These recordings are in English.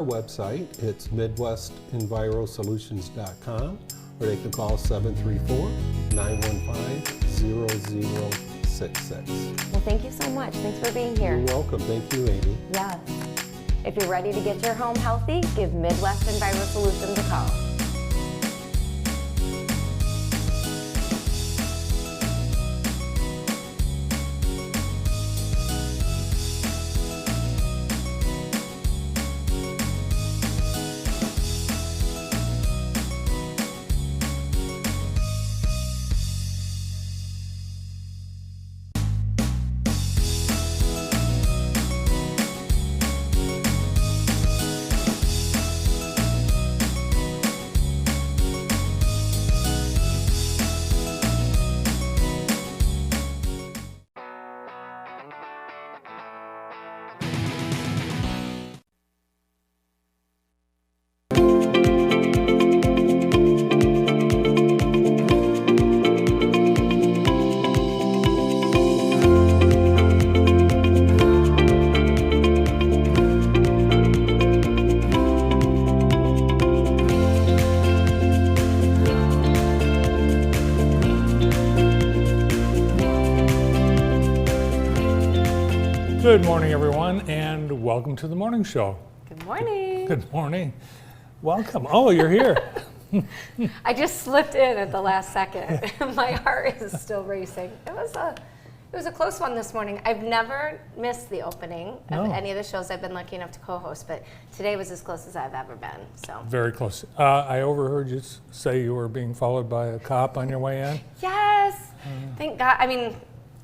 Our website, it's midwestenvirosolutions.com, or they can call 734-915-0066. Well, thank you so much. Thanks for being here. You're welcome. Thank you, Amy. Yes. If you're ready to get your home healthy, give Midwest Enviro Solutions a call. Good morning, everyone, and welcome to the morning show. Good morning. Good morning. Welcome. Oh, you're here. I just slipped in at the last second. My heart is still racing. It was a close one this morning. I've never missed the opening of any of the shows I've been lucky enough to co-host, but today was as close as I've ever been. So Very close. I overheard you say you were being followed by a cop on your way in. Yes. Thank God. I mean,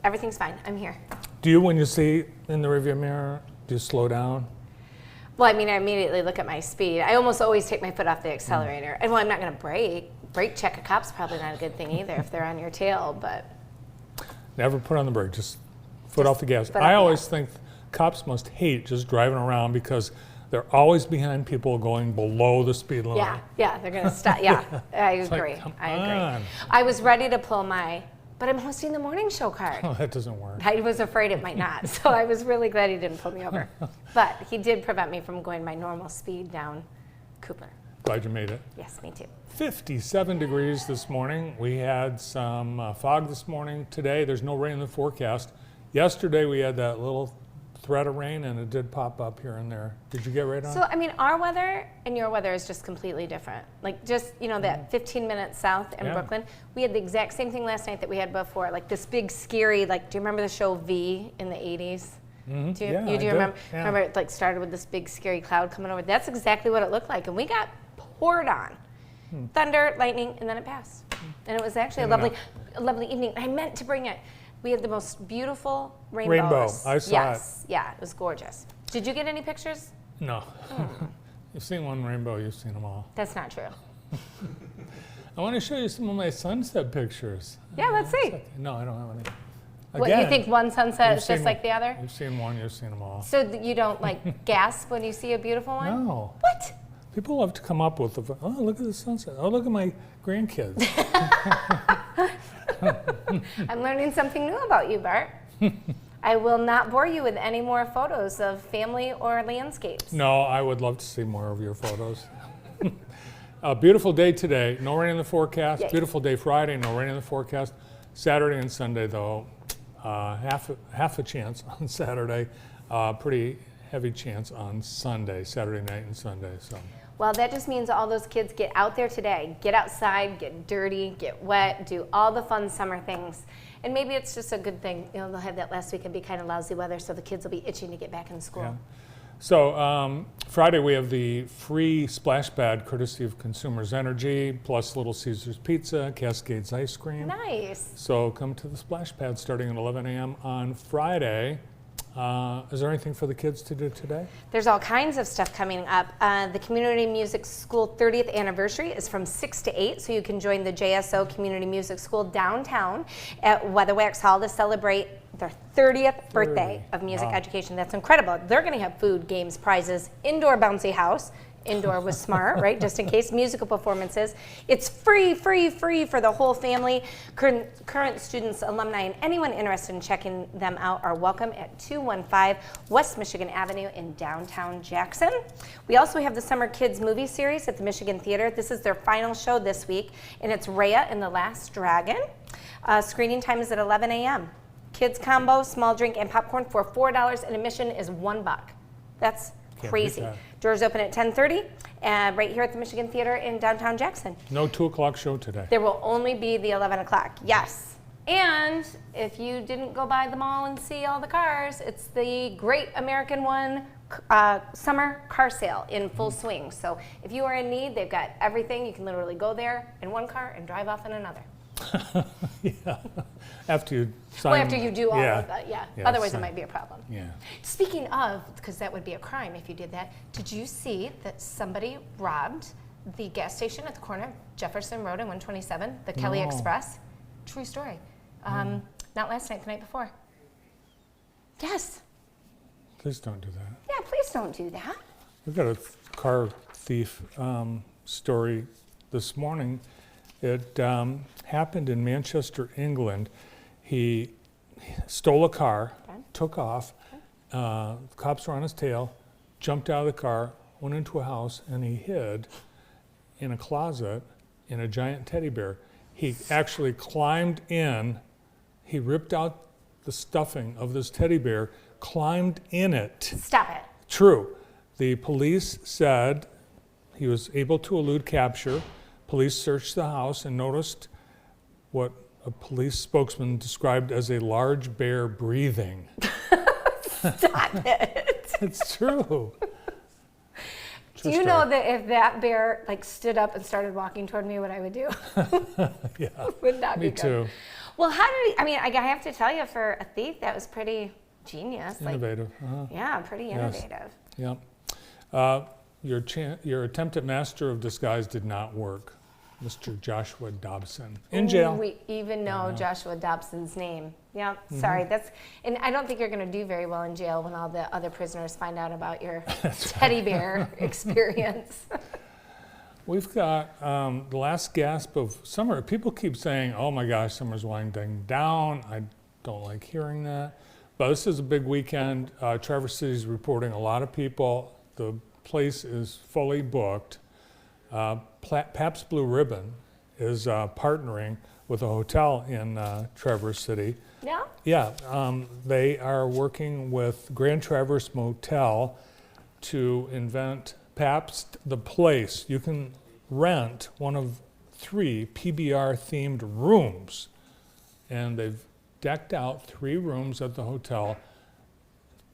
everything's fine. I'm here. Do you, when you see in the rearview mirror, do you slow down? Well, I mean, I immediately look at my speed. I almost always take my foot off the accelerator. And well, I'm not going to brake. Brake check a cop's probably not a good thing either if they're on your tail, but. Never put on the brake, just foot off the gas. I always think cops must hate just driving around because they're always behind people going below the speed limit. Yeah, they're going to stop. Yeah, I agree. Like, come I agree. on. I was ready to pull my, but I'm hosting the morning show card. Oh, that doesn't work. I was afraid it might not, so I was really glad he didn't pull me over. But he did prevent me from going my normal speed down Cooper. Glad you made it. Yes, me too. 57 degrees this morning. We had some fog this morning. Today, there's no rain in the forecast. Yesterday, we had that little threat of rain, and it did pop up here and there. Did you get right on? So, I mean, our weather and your weather is just completely different. Like, just, you know, that 15 minutes south in Brooklyn, we had the exact same thing last night that we had before. Like, this big, scary, like, do you remember the show V in the 80s? Mm-hmm. Do you, yeah, you do I remember? Yeah. Remember it, like, started with this big, scary cloud coming over? That's exactly what it looked like. And we got poured on. Thunder, lightning, and then it passed. And it was actually a lovely evening. I meant to bring it. We had the most beautiful rainbows. Rainbow, I saw it. Yeah, it was gorgeous. Did you get any pictures? No. You've seen one rainbow, you've seen them all. That's not true. I want to show you some of my sunset pictures. Yeah, let's see. No, I don't have any. What, you think one sunset is just like the other? You've seen one, you've seen them all. So you don't like gasp when you see a beautiful one? No. What? People love to come up with, oh, look at the sunset. Oh, look at my grandkids. I'm learning something new about you, Bart. I will not bore you with any more photos of family or landscapes. No, I would love to see more of your photos. A beautiful day today. No rain in the forecast. Yay. Beautiful day Friday. No rain in the forecast. Saturday and Sunday, though, half a chance on Saturday. Pretty heavy chance on Sunday, Saturday night and Sunday. So. Well, that just means all those kids get out there today, get outside, get dirty, get wet, do all the fun summer things. And maybe it's just a good thing. You know, they'll have that last week and be kind of lousy weather, so the kids will be itching to get back in school. Yeah. So Friday we have the free splash pad courtesy of Consumers Energy, plus Little Caesars Pizza, Cascades Ice Cream. Nice. So come to the splash pad starting at 11 a.m. on Friday. Is there anything for the kids to do today? There's all kinds of stuff coming up. The Community Music School 30th anniversary is from 6 to 8, so you can join the JSO Community Music School downtown at Weatherwax Hall to celebrate their 30th birthday of music education. That's incredible. They're going to have food, games, prizes, indoor bouncy house, Indoor was smart, right? Just in case. Musical performances. It's free for the whole family. Current students, alumni, and anyone interested in checking them out are welcome at 215 West Michigan Avenue in downtown Jackson. We also have the Summer Kids movie series at the Michigan Theater. This is their final show this week, and it's Raya and the Last Dragon. Screening time is at 11 a.m. Kids combo, small drink, and popcorn for $4, and admission is $1. That's crazy. that. Doors open at 10:30, right here at the Michigan Theater in downtown Jackson. No 2 o'clock show today. There will only be the 11 o'clock, yes. And if you didn't go by the mall and see all the cars, it's the Great American One summer car sale in full swing. So if you are in need, they've got everything. You can literally go there in one car and drive off in another. Yeah. After you sign. Well, after you do all yeah. of that, yeah. Yeah, Otherwise, sign. it might be a problem. Yeah. Speaking of, because that would be a crime if you did that, did you see that somebody robbed the gas station at the corner of Jefferson Road and 127, the Kelly No. Express? True story. Not last night, the night before. Yes. Please don't do that. Yeah, please don't do that. We've got a car thief story this morning. It happened in Manchester, England. He stole a car, Okay. took off. Cops were on his tail, jumped out of the car, went into a house, and he hid in a closet in a giant teddy bear. He actually climbed in. He ripped out the stuffing of this teddy bear, climbed in it. Stop it. True. The police said he was able to elude capture. Police searched the house and noticed what a police spokesman described as a large bear breathing. Stop it. It's true. Do you know that if that bear like stood up and started walking toward me, what I would do? Yeah, Would not me be good. too. Well, how did he, I mean, I have to tell you, for a thief, that was pretty genius. Like, Innovative. Uh-huh. yeah, pretty Yes. innovative. Yep. Your attempt at master of disguise did not work, Mr. Joshua Dobson. In jail. We even know Joshua Dobson's name. Yeah, Mm-hmm. sorry. And I don't think you're going to do very well in jail when all the other prisoners find out about your teddy bear experience. We've got the last gasp of summer. People keep saying, oh my gosh, summer's winding down. I don't like hearing that. But this is a big weekend. Traverse City is reporting a lot of people. The place is fully booked. Pabst Blue Ribbon is partnering with a hotel in Traverse City. Yeah? Yeah, they are working with Grand Traverse Motel to invent Pabst the Place. You can rent one of 3 PBR-themed rooms, and they've decked out 3 rooms at the hotel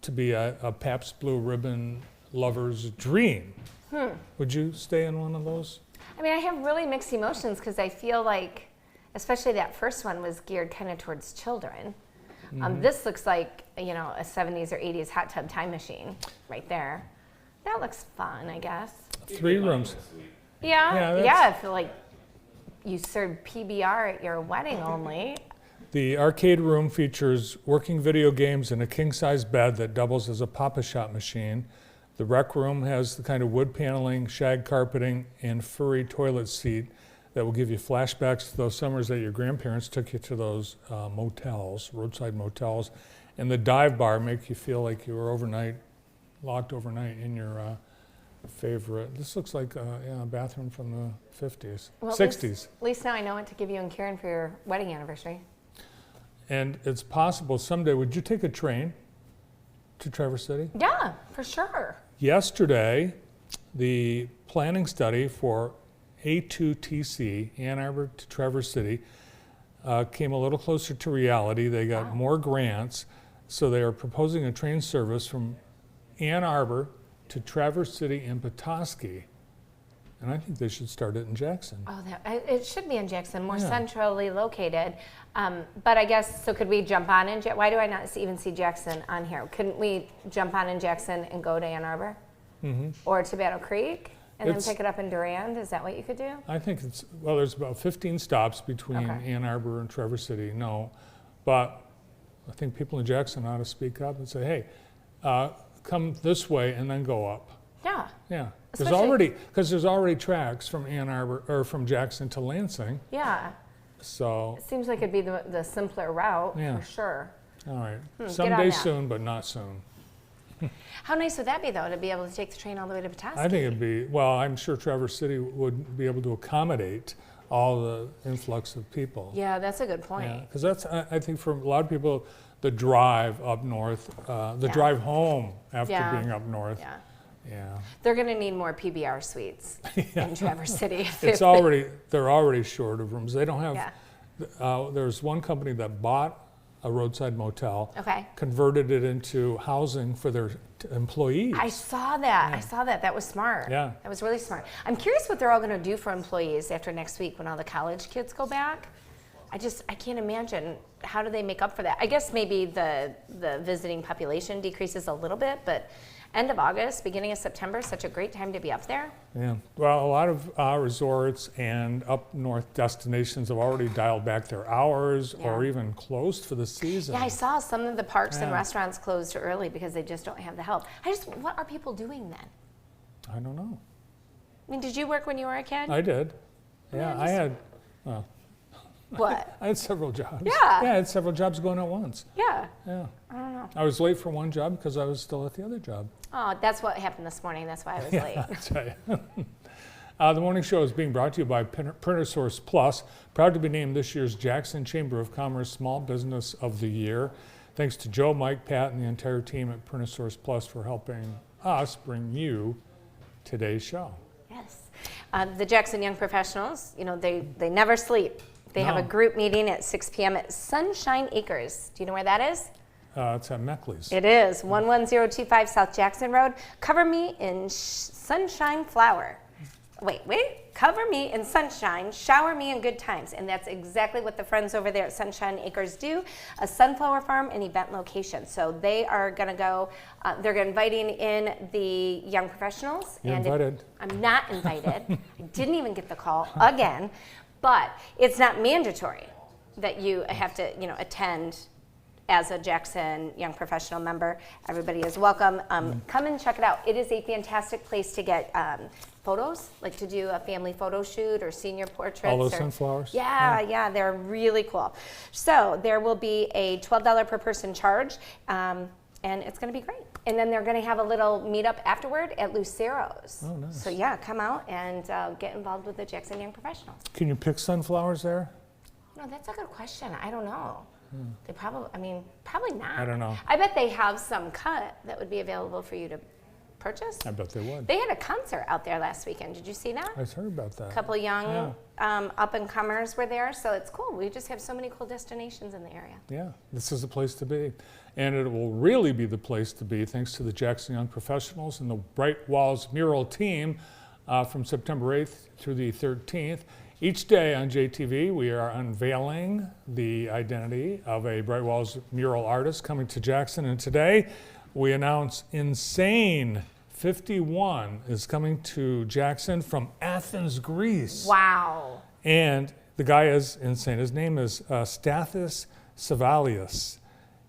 to be a Pabst Blue Ribbon lover's dream. Would you stay in one of those? I mean, I have really mixed emotions because I feel like, especially that first one was geared kind of towards children. This looks like, you know, a 70s or 80s hot tub time machine right there. That looks fun, I guess. 3 rooms. Yeah, that's- yeah, I feel like you serve PBR at your wedding only. The arcade room features working video games and a king-size bed that doubles as a Pop-A-Shot machine. The rec room has the kind of wood paneling, shag carpeting, and furry toilet seat that will give you flashbacks to those summers that your grandparents took you to those motels, roadside motels. And the dive bar make you feel like you were locked overnight in your favorite. This looks like a bathroom from the 50s, Well, 60s. At least now I know what to give you and Karen for your wedding anniversary. And it's possible someday, would you take a train to Traverse City? Yeah, for sure. Yesterday, the planning study for A2TC, Ann Arbor to Traverse City, came a little closer to reality. They got more grants, so they are proposing a train service from Ann Arbor to Traverse City and Petoskey. And I think they should start it in Jackson. Oh, it should be in Jackson, more Yeah. centrally located. But I guess, so could we jump on in Jackson? Why do I not even see Jackson on here? Couldn't we jump on in Jackson and go to Ann Arbor? Or to Battle Creek and It's- then pick it up in Durand? Is that what you could do? I think there's about 15 stops between Okay. Ann Arbor and Traverse City, but I think people in Jackson ought to speak up and say, hey, come this way and then go up. Yeah. Yeah, Especially- There's already tracks from Ann Arbor, or from Jackson to Lansing, Yeah, so, it seems like it'd be the simpler route Yeah. for sure. all right. get on Someday that. soon, but not soon. How nice would that be, though, to be able to take the train all the way to Petoskey? I think it'd be, well, I'm sure Traverse City would be able to accommodate all the influx of people. Yeah, that's a good point. Because that's, I think for a lot of people, the drive up north, the Yeah. drive home after Yeah. being up north. Yeah. Yeah. They're going to need more PBR suites in Traverse City. They're already short of rooms. They don't have, Yeah. there's one company that bought a roadside motel, Okay. converted it into housing for their I employees. saw that. I saw that. That was smart. Yeah. That was really smart. I'm curious what they're all going to do for employees after next week when all the college kids go back. I can't imagine. How do they make up for that? I guess maybe the visiting population decreases a little bit, but end of August, beginning of September is such a great time to be up there. Yeah, well, a lot of resorts and up north destinations have already dialed back their hours or Yeah. even closed for the season. Yeah, I saw some of the parks and Yeah. restaurants closed early because they just don't have the help. What are people doing then? I don't know. I mean, did you work when you were a kid? I did. Yeah, Yeah, just- What? I had several jobs. Yeah. Yeah, I had several jobs going at once. Yeah. Yeah. I don't know. I was late for one job because I was still at the other job. Oh, that's what happened this morning. That's why I was late. That's right. The morning show is being brought to you by Printer Source Plus, proud to be named this year's Jackson Chamber of Commerce Small Business of the Year. Thanks to Joe, Mike, Pat, and the entire team at Printer Source Plus for helping us bring you today's show. Yes. The Jackson Young Professionals, they never sleep. They have a No. group meeting at 6 p.m. at Sunshine Acres. Do you know where that is? It's at Meckley's. It is 11025 South Jackson Road. Cover me in sunshine flower. Wait. Cover me in sunshine, shower me in good times. And that's exactly what the friends over there at Sunshine Acres do, a sunflower farm and event location. So they are going to go, they're inviting in the young professionals. You're and invited. I'm not invited. I didn't even get the call again. But it's not mandatory that you have to, attend as a Jackson Young Professional member. Everybody is welcome. Come and check it out. It is a fantastic place to get photos, like to do a family photo shoot or senior portraits. All those or- sunflowers? Yeah, they're really cool. So there will be a $12 per person charge, and it's going to be great. And then they're going to have a little meetup afterward at Lucero's. Oh, nice. So yeah, come out and get involved with the Jackson Young Professionals. Can you pick sunflowers there? No, that's a good question. I don't know. They probably not. I don't know. I bet they have some cut that would be available for you to purchase. I bet they would. They had a concert out there last weekend. Did you see that? I heard about that. A couple young up and comers were there, so it's cool. We just have so many cool destinations in the area. Yeah, this is the place to be. And it will really be the place to be thanks to the Jackson Young Professionals and the Bright Walls mural team from September 8th through the 13th. Each day on JTV, we are unveiling the identity of a Bright Walls mural artist coming to Jackson. And today, we announce Insane 51 is coming to Jackson from Athens, Greece. Wow. And the guy is insane. His name is Stathis Savalius.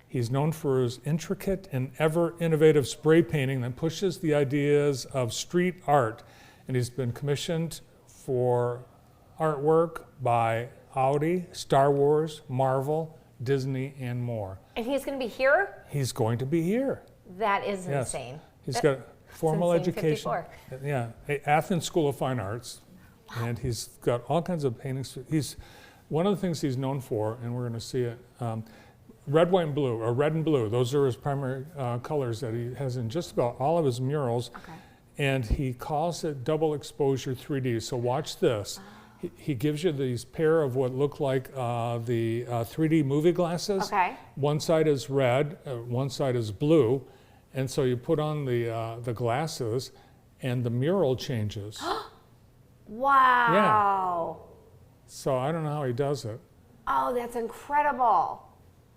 He's known for his intricate and ever innovative spray painting that pushes the ideas of street art. And he's been commissioned for artwork by Audi, Star Wars, Marvel, Disney, and more. And he's going to be here? He's going to be here. That is Yes. insane. He's got formal insane, education. 54. Yeah, Athens School of Fine Arts. And he's got all kinds of paintings. One of the things he's known for, and we're going to see it, red, white, and blue, or red and blue. Those are his primary colors that he has in just about all of his murals. Okay. And he calls it double exposure 3D. So watch this. He gives you these pair of what look like the 3D movie glasses. Okay. One side is red, one side is blue. And so you put on the glasses and the mural changes. Wow. So I don't know how he does it. Oh, that's incredible.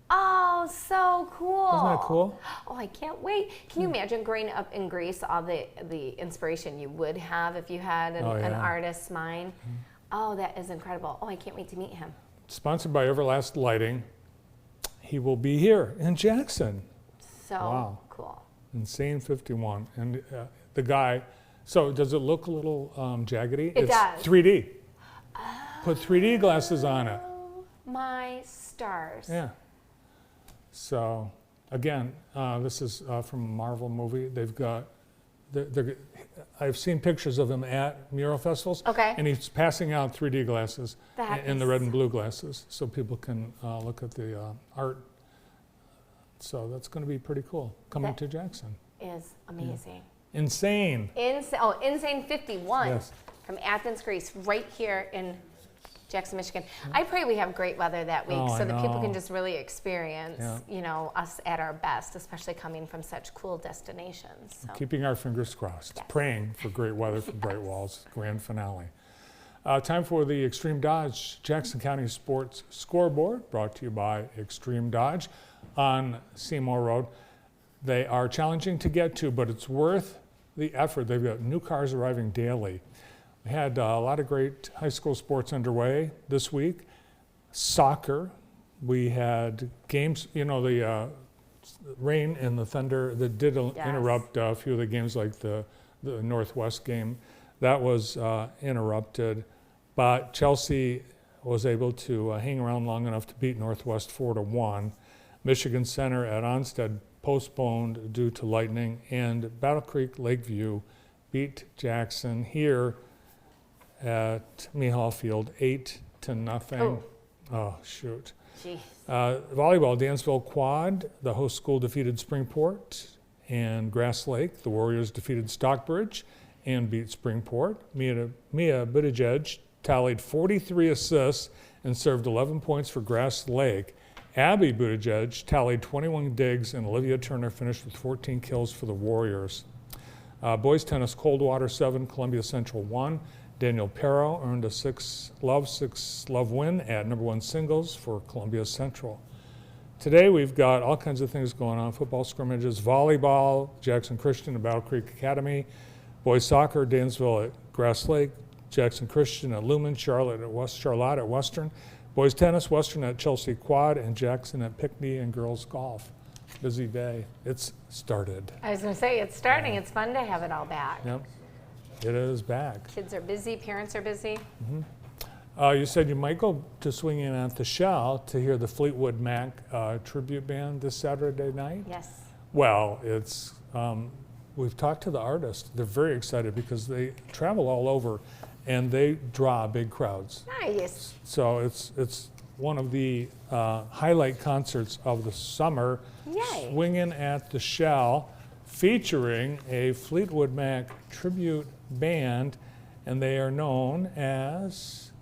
Oh, so cool. Isn't that cool? Oh, I can't wait. Can you imagine growing up in Greece, all the inspiration you would have if you had an yeah. artist's mind? Oh, that is incredible. Oh, I can't wait to meet him. Sponsored by Everlast Lighting. He will be here in Jackson. So Wow. cool. Insane 51. And the guy, So does it look a little jaggedy? It It's does. 3D. Put 3D glasses on it. Oh, my stars. Yeah. So again, this is from a Marvel movie. They've got, I've seen pictures of him at mural festivals. Okay. And he's passing out 3D glasses That in the is- red and blue glasses, so people can look at the art. So that's going to be pretty cool. Coming That- to Jackson. Is amazing. Insane. Insane 51 Yes. from Athens, Greece, right here in Jackson, Michigan. I pray we have great weather that week Oh, so I that people know. can just really experience, Yeah. you know, us at our best, especially coming from such cool destinations. So. Keeping our fingers crossed, Yes. praying for great weather for Bright Walls grand finale. Time for the Extreme Dodge Jackson County Sports Scoreboard, brought to you by Extreme Dodge on Seymour Road. They are challenging to get to, but it's worth the effort. They've got new cars arriving daily. We had a lot of great high school sports underway this week. Soccer, we had games, you know, the rain and the thunder that did Yes. interrupt a few of the games, like the Northwest game. That was interrupted, but Chelsea was able to hang around long enough to beat Northwest 4-1. Michigan Center at Onstead postponed due to lightning, and Battle Creek Lakeview beat Jackson here at Mihal Field 8-0. Oh, shoot. Jeez. Volleyball, Dansville Quad, the host school defeated Springport, and Grass Lake, the Warriors defeated Stockbridge and beat Springport. Mia Buttigieg tallied 43 assists and served 11 points for Grass Lake. Abby Buttigieg tallied 21 digs, and Olivia Turner finished with 14 kills for the Warriors. Boys tennis, Coldwater 7, Columbia Central 1. Daniel Perro earned a 6-love win at #1 singles for Columbia Central. Today we've got all kinds of things going on: football scrimmages, volleyball, Jackson Christian at Battle Creek Academy, boys soccer, Dansville at Grass Lake, Jackson Christian at Lumen, Charlotte at Western, boys tennis, Western at Chelsea Quad, and Jackson at Pinckney, and girls golf. Busy day. It's started. I was going to say, it's starting. It's fun to have it all back. Yep, it is back. Kids are busy, parents are busy. You said you might go to swing in at the Shell to hear the Fleetwood Mac tribute band this Saturday night. Yes. Well, it's we've talked to the artist. They're very excited because they travel all over, and they draw big crowds. Nice. So it's one of the highlight concerts of the summer. Yay. Swinging at the Shell, featuring a Fleetwood Mac tribute band, and they are known as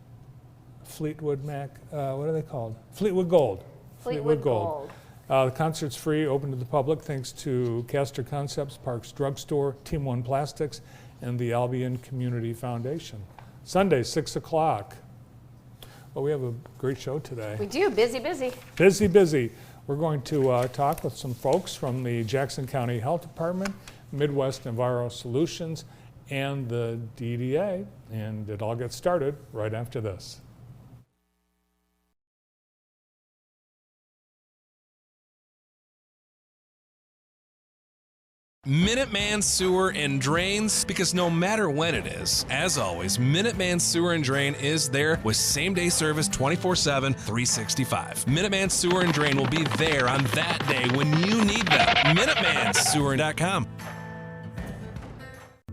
Fleetwood Mac. What are they called? Fleetwood Gold. Fleetwood Gold. The concert's free, open to the public, thanks to Castor Concepts, Parks Drugstore, Team One Plastics, and the Albion Community Foundation. Sunday, 6 o'clock. Well, we have a great show today. We do. Busy, busy. Busy, busy. We're going to talk with some folks from the Jackson County Health Department, Midwest Enviro Solutions, and the DDA, and it all gets started right after this. Minuteman Sewer and Drains, because no matter when it is, as always, Minuteman Sewer and Drain is there with same-day service 24/7, 365. Minuteman Sewer and Drain will be there on that day when you need them. MinutemanSewer.com.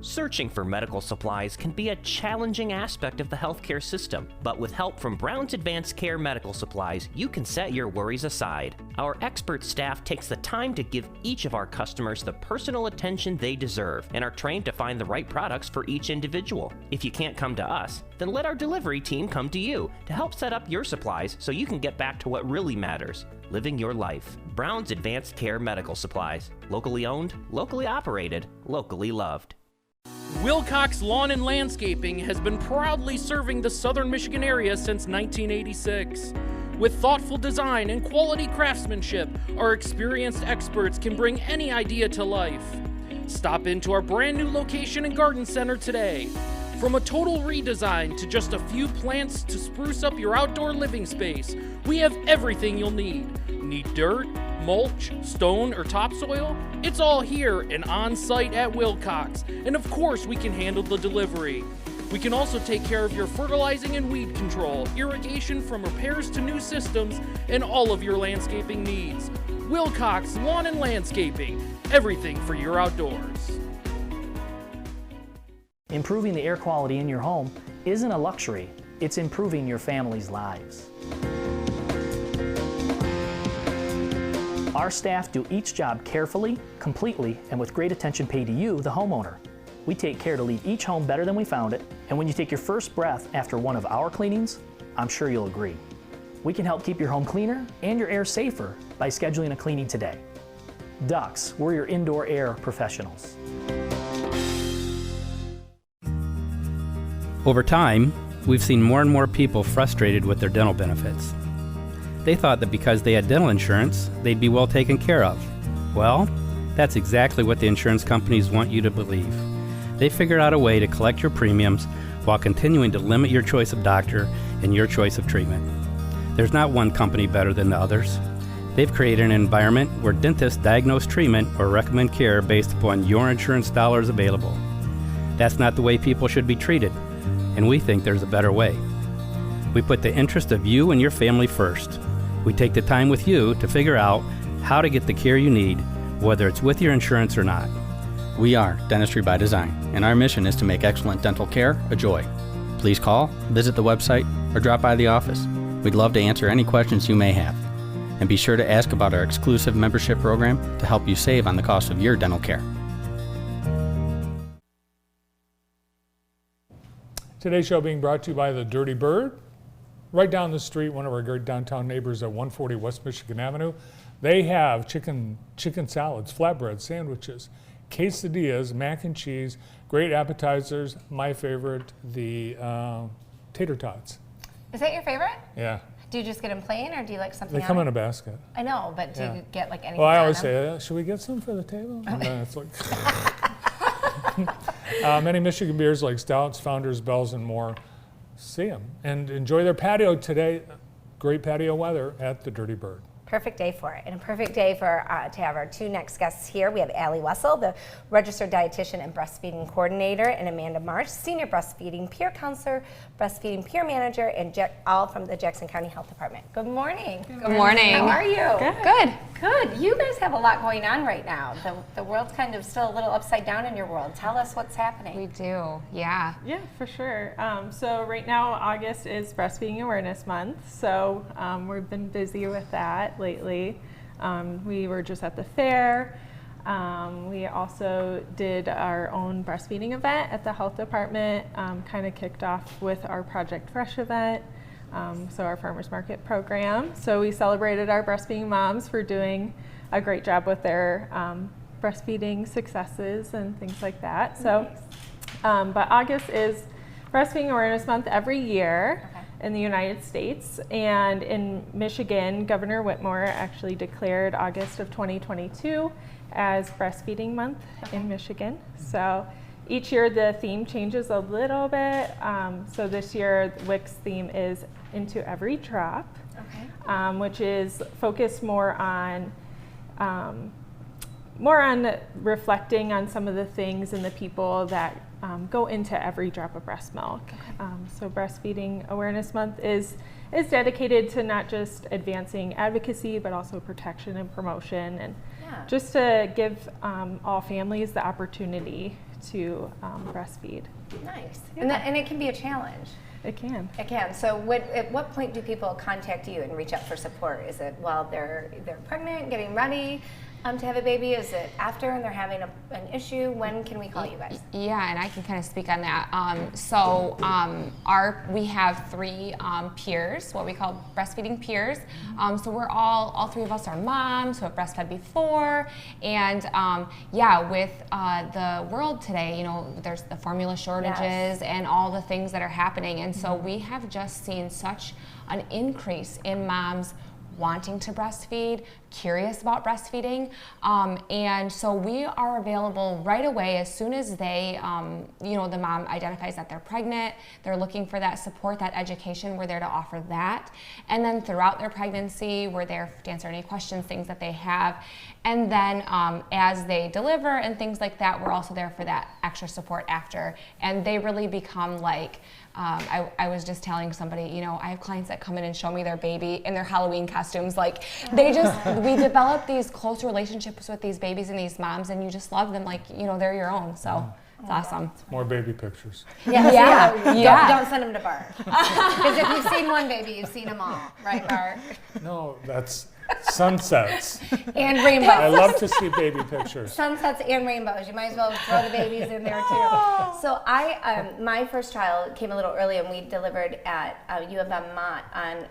Searching for medical supplies can be a challenging aspect of the healthcare system, but with help from Brown's Advanced Care Medical Supplies, you can set your worries aside. Our expert staff takes the time to give each of our customers the personal attention they deserve and are trained to find the right products for each individual. If you can't come to us, then let our delivery team come to you to help set up your supplies so you can get back to what really matters: living your life. Brown's Advanced Care Medical Supplies. Locally owned, locally operated, locally loved. Wilcox Lawn and Landscaping has been proudly serving the southern Michigan area since 1986. With thoughtful design and quality craftsmanship, our experienced experts can bring any idea to life. Stop into our brand new location and garden center today. From a total redesign to just a few plants to spruce up your outdoor living space, we have everything you'll need. Need dirt? mulch, stone, or topsoil? It's all here and on site at Wilcox. And of course, we can handle the delivery. We can also take care of your fertilizing and weed control, irrigation from repairs to new systems, and all of your landscaping needs. Wilcox Lawn and Landscaping, everything for your outdoors. Improving the air quality in your home isn't a luxury, it's improving your family's lives. Our staff do each job carefully, completely, and with great attention paid to you, the homeowner. We take care to leave each home better than we found it, and when you take your first breath after one of our cleanings, I'm sure you'll agree. We can help keep your home cleaner and your air safer by scheduling a cleaning today. Dux, we're your indoor air professionals. Over time, we've seen more and more people frustrated with their dental benefits. They thought that because they had dental insurance, they'd be well taken care of. Well, that's exactly what the insurance companies want you to believe. They figured out a way to collect your premiums while continuing to limit your choice of doctor and your choice of treatment. There's not one company better than the others. They've created an environment where dentists diagnose treatment or recommend care based upon your insurance dollars available. That's not the way people should be treated, and we think there's a better way. We put the interest of you and your family first. We take the time with you to figure out how to get the care you need, whether it's with your insurance or not. We are Dentistry by Design, and our mission is to make excellent dental care a joy. Please call, visit the website, or drop by the office. We'd love to answer any questions you may have. And be sure to ask about our exclusive membership program to help you save on the cost of your dental care. Today's show being brought to you by the Dirty Bird. Right down the street, one of our great downtown neighbors at 140 West Michigan Avenue. They have chicken salads, flatbread, sandwiches, quesadillas, mac and cheese, great appetizers. My favorite, the tater tots. Is that your favorite? Yeah. Do you just get them plain, or do you like something? They come on in it? a basket. I know, but do you get like anything? Well, I on always them? say, should we get some for the table? And then it's like many Michigan beers like Stouts, Founders, Bells, and more. See them and enjoy their patio today. Great patio weather at the Dirty Bird. Perfect day for it, and a perfect day for to have our two next guests here. We have Allie Wessel, the registered dietitian and breastfeeding coordinator, and Amanda Marsh, senior breastfeeding peer counselor, breastfeeding peer manager, and all from the Jackson County Health Department. Good morning. Good morning. How are you? Good. Good. You guys have a lot going on right now. The world's kind of still a little upside down in your world. Tell us what's happening. We do, yeah. Yeah, for sure. So right now, August is Breastfeeding Awareness Month, so we've been busy with that lately. We were just at the fair. We also did our own breastfeeding event at the health department, kind of kicked off with our Project Fresh event, so our farmers market program. So we celebrated our breastfeeding moms for doing a great job with their breastfeeding successes and things like that. So, but August is Breastfeeding Awareness Month every year. Okay. In the United States, and in Michigan, Governor Whitmore actually declared August of 2022 as Breastfeeding Month in Michigan. So each year the theme changes a little bit. So this year WIC's theme is Into Every Drop, okay. Which is focused more on reflecting on some of the things and the people that go into every drop of breast milk. Okay. So Breastfeeding Awareness Month is dedicated to not just advancing advocacy, but also protection and promotion, and just to give all families the opportunity to breastfeed. Nice. Yeah. And it can be a challenge. It can. It can. So at what point do people contact you and reach out for support? Is it while they're pregnant, getting ready to have a baby? Is it after and they're having an issue? When can we call you guys? Yeah, and I can kind of speak on that. We have three peers, what we call breastfeeding peers. So we're all three of us are moms who have breastfed before, and with the world today, there's the formula shortages and all the things that are happening, and so we have just seen such an increase in moms wanting to breastfeed, curious about breastfeeding. And so we are available right away as soon as they, the mom identifies that they're pregnant, they're looking for that support, that education, we're there to offer that. And then throughout their pregnancy, we're there to answer any questions, things that they have. And then as they deliver and things like that, we're also there for that extra support after. And they really become like, I was just telling somebody, I have clients that come in and show me their baby in their Halloween costumes. Like we develop these close relationships with these babies and these moms, and you just love them like, they're your own. So it's awesome. More baby pictures. Yeah. Don't send them to Bart. Because if you've seen one baby, you've seen them all. Right, Bart? No, that's sunsets. And rainbows. I love to see baby pictures. Sunsets and rainbows. You might as well throw the babies in there too. So my first child came a little early, and we delivered at U of M Mott on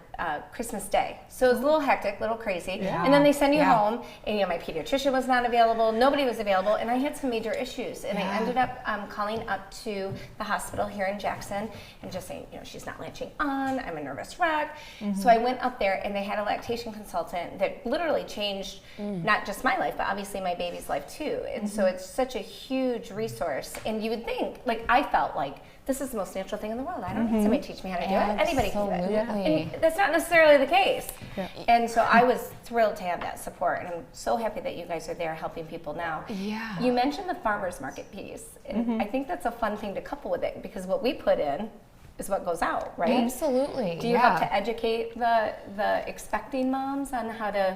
Christmas Day. So it was a little hectic, a little crazy. Yeah. And then they send you home, and my pediatrician was not available, nobody was available, and I had some major issues. And I ended up calling up to the hospital here in Jackson and just saying, she's not latching on, I'm a nervous wreck. So I went up there, and they had a lactation consultant that literally changed not just my life, but obviously my baby's life too. And so it's such a huge resource. And you would think, I felt like this is the most natural thing in the world. I don't need somebody to teach me how to do it. Anybody can do it. And that's not necessarily the case. Yeah. And so I was thrilled to have that support. And I'm so happy that you guys are there helping people now. Yeah. You mentioned the farmer's market piece. And I think that's a fun thing to couple with it, because what we put in is what goes out, right? Absolutely. Do you have to educate the expecting moms on how to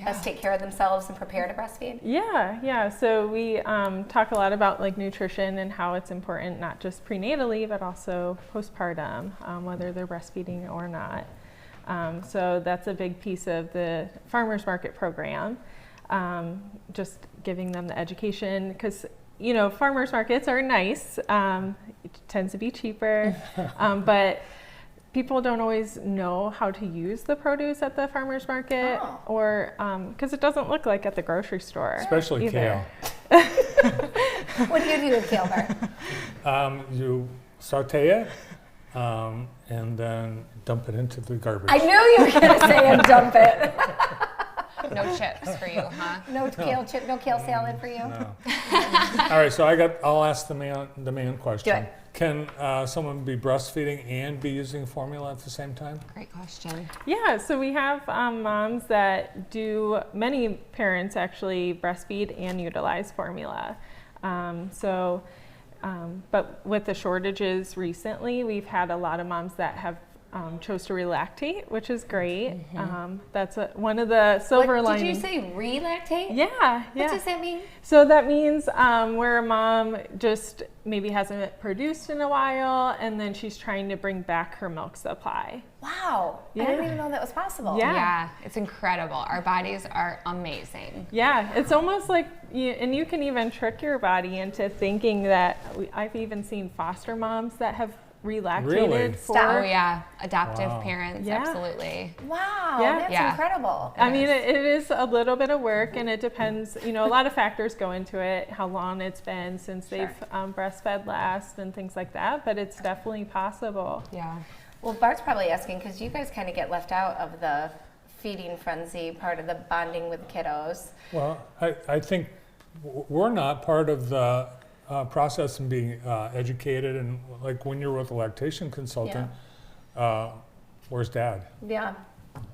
best take care of themselves and prepare to breastfeed? Yeah. So we talk a lot about nutrition and how it's important, not just prenatally, but also postpartum, whether they're breastfeeding or not. So that's a big piece of the farmers market program, just giving them the education, because farmers markets are nice. It tends to be cheaper, but people don't always know how to use the produce at the farmers market, or because it doesn't look like at the grocery store. Especially either. kale. What do you do with kale, Bart? You saute it, and then dump it into the garbage. I knew you were going to say and dump it. No chips for you, huh? No kale chip, no kale salad for you. No. All right, so I'll ask the man question. Do it. Can someone be breastfeeding and be using formula at the same time? Great question. Yeah, so we have moms that do, many parents actually breastfeed and utilize formula. But with the shortages recently, we've had a lot of moms that have chose to relactate, which is great. That's one of the silver linings. Did you say relactate? Yeah. What does that mean? So that means where a mom just maybe hasn't produced in a while, and then she's trying to bring back her milk supply. Wow. I didn't even know that was possible. Yeah, it's incredible. Our bodies are amazing. Yeah, it's almost like, and you can even trick your body into thinking that, I've even seen foster moms that have relactated for adoptive parents. Absolutely. Wow, that's incredible. I mean, it is a little bit of work, and it depends, a lot of factors go into it, how long it's been since they've breastfed last and things like that, but it's definitely possible. Yeah. Well, Bart's probably asking, because you guys kind of get left out of the feeding frenzy part of the bonding with kiddos. Well, I think we're not part of the process and being educated, and like when you're with a lactation consultant, where's dad? Yeah.